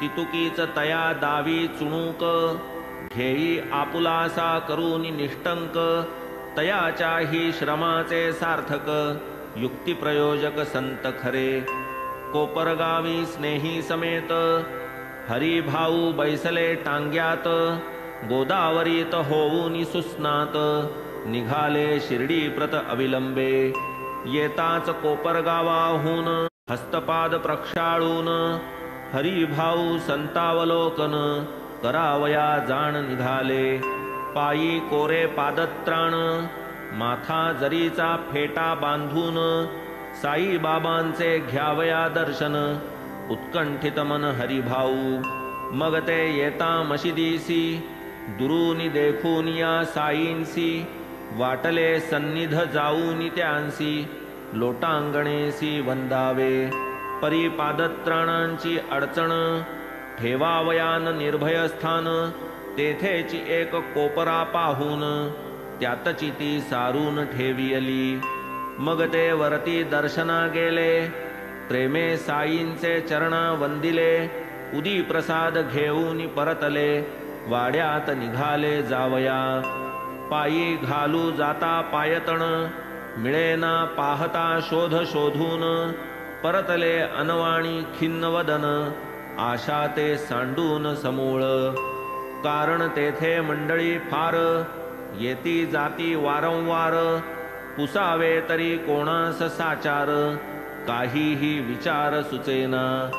तितुकीच तया दावी चुणूक, घेई आपुलासा करून निष्टंक, तयाच्याही श्रमाचे सार्थक, युक्तिप्रयोजक संत खरे. कोपरगावी स्नेही समेत, हरिभाऊ बैसले टांग्यात, गोदावरीत होऊनी सुस्नात, निघाले शिर्डी प्रत अविलंबे. येताच कोपरगावाहून हस्तपाद प्रक्षाळून, हरिभाऊ संतावलोकन, करावया जाण निघाले. पायी कोरे पादत्राण, माथा जरीचा फेटा बांधून, साईबाबांचे घ्यावया दर्शन, उत्कंठित मन हरिभाऊ. मग ते येता मशिदीसी, दुरूनी देखून या साईंसी, वाटले सन्निध जाऊनी त्यांसी, लोटांगणेसी वंदावे. परी पादत्राणांची अडचण, ठेवावयान निर्भय स्थान, तेथेची एक कोपरा पाहून, त्यातची ती सारून ठेवियली. मग ते वरती दर्शना गेले, प्रेमे साईंचे चरणा वंदिले, उदी प्रसाद घेऊन परतले, वाड्यात निघाले जावया. पायी घालू जाता पायतण, मिळेना पाहता शोध शोधून, परतले अनवाणी खिन्न वदन, आशा ते सांडून समूळ. कारण तेथे मंडळी फार, येती जाती वारंवार, पुसावे तरी कोणास साचार, काहीही विचार सुचेना.